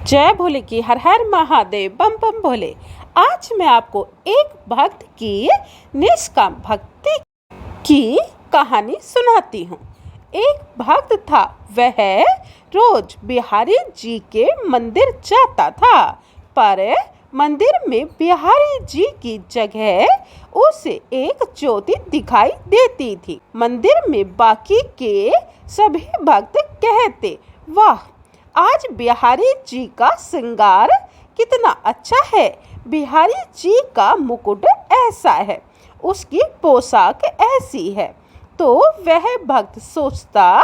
जय भोले की हर हर महादेव बम बम भोले। आज मैं आपको एक भक्त की निष्काम भक्ति की कहानी सुनाती हूँ। एक भक्त था, वह रोज बिहारी जी के मंदिर जाता था, पर मंदिर में बिहारी जी की जगह उसे एक ज्योति दिखाई देती थी। मंदिर में बाकी के सभी भक्त कहते, वाह, आज बिहारी जी का श्रृंगार कितना अच्छा है, बिहारी जी का मुकुट ऐसा है, उसकी पोशाक ऐसी है। तो वह भक्त सोचता,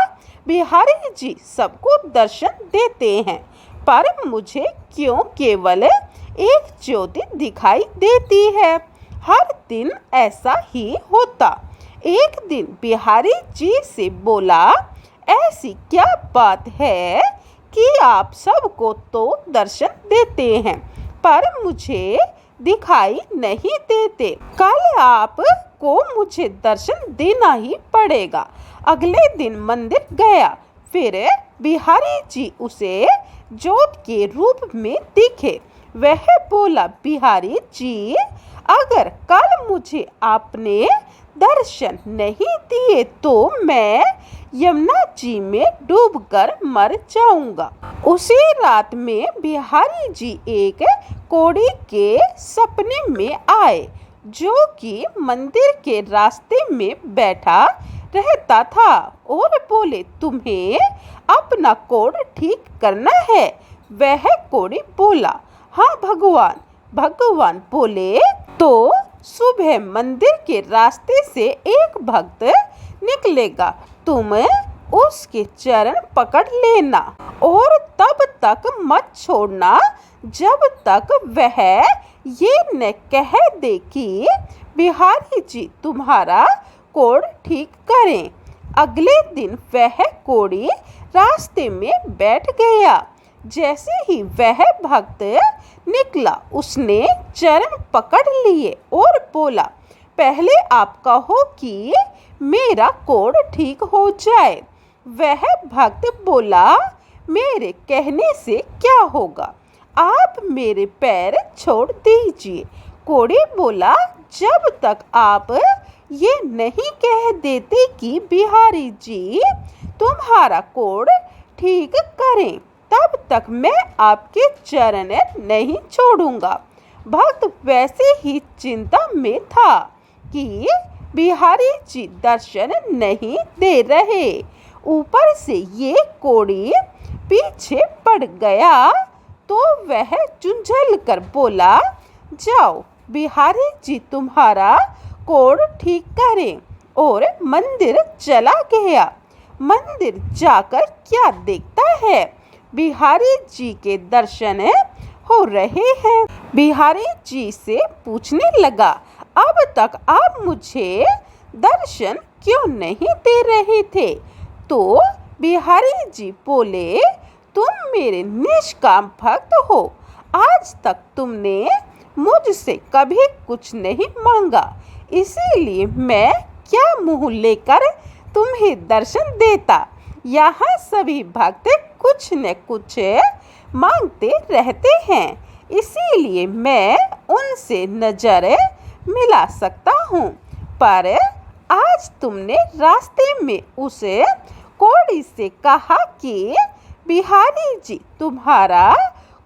बिहारी जी सबको दर्शन देते हैं, पर मुझे क्यों केवल एक ज्योति दिखाई देती है। हर दिन ऐसा ही होता। एक दिन बिहारी जी से बोला, ऐसी क्या बात है कि आप सबको तो दर्शन देते हैं, पर मुझे दिखाई नहीं देते। कल आपको मुझे दर्शन देना ही पड़ेगा। अगले दिन मंदिर गया, फिर बिहारी जी उसे ज्योत के रूप में दिखे। वह बोला, बिहारी जी, अगर कल मुझे आपने दर्शन नहीं दिए तो मैं यमुना जी में डूबकर मर जाऊंगा। उसी रात में बिहारी जी एक कोढ़ी के सपने में आए, जो कि मंदिर के रास्ते में बैठा रहता था, और बोले, तुम्हें अपना कोढ़ ठीक करना है। वह कोढ़ी बोला, हाँ भगवान। भगवान बोले, तो सुबह मंदिर के रास्ते से एक भक्त निकलेगा, तुम उसके चरण पकड़ लेना और तब तक मत छोड़ना जब तक वह ये न कह दे कि बिहारी जी तुम्हारा कोढ़ ठीक करें। अगले दिन वह कोढ़ी रास्ते में बैठ गया। जैसे ही वह भक्त निकला, उसने चरण पकड़ लिए और बोला, पहले आप कहो कि मेरा कोढ़ ठीक हो जाए। वह भक्त बोला, मेरे कहने से क्या होगा, आप मेरे पैर छोड़ दीजिए। कोढ़ी बोला, जब तक आप ये नहीं कह देते कि बिहारी जी तुम्हारा कोढ़ ठीक करें, तब तक मैं आपके चरण नहीं छोड़ूंगा। भक्त वैसे ही चिंता में था कि बिहारी जी दर्शन नहीं दे रहे, ऊपर से ये कोढ़ी पीछे पड़ गया। तो वह झुंझल कर बोला, जाओ, बिहारी जी तुम्हारा कोढ़ ठीक करें, और मंदिर चला गया। मंदिर जाकर क्या देखता है, बिहारी जी के दर्शन हो रहे हैं। बिहारी जी से पूछने लगा, अब तक आप मुझे दर्शन क्यों नहीं दे रहे थे। तो बिहारी जी बोले, तुम मेरे निष्काम भक्त हो, आज तक तुमने मुझसे कभी कुछ नहीं मांगा, इसीलिए मैं क्या मुंह लेकर तुम्हें दर्शन देता। यहाँ सभी भक्त कुछ न कुछ मांगते रहते हैं, इसीलिए मैं उनसे नजर मिला सकता हूँ, पर आज तुमने रास्ते में उसे कोढ़ी से कहा कि बिहारी जी तुम्हारा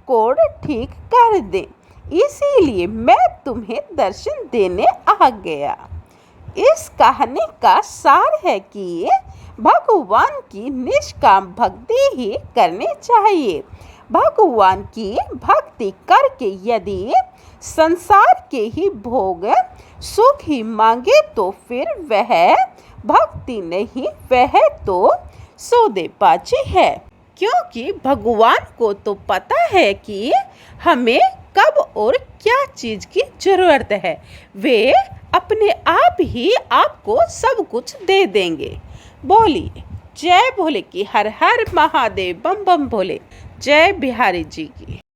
कोढ़ ठीक कर दे, इसीलिए मैं तुम्हें दर्शन देने आ गया। इस कहानी का सार है कि भगवान की निष्काम भक्ति ही करनी चाहिए। भगवान की भक्ति करके यदि संसार के ही भोग सुख ही मांगे तो फिर वह भक्ति नहीं, वह तो सौदेबाजी है। क्योंकि भगवान को तो पता है कि हमें कब और क्या चीज़ की जरूरत है, वे अपने आप ही आपको सब कुछ दे देंगे। बोलिए जय भोले की हर हर महादेव बम बम भोले। जय बिहारी जी की।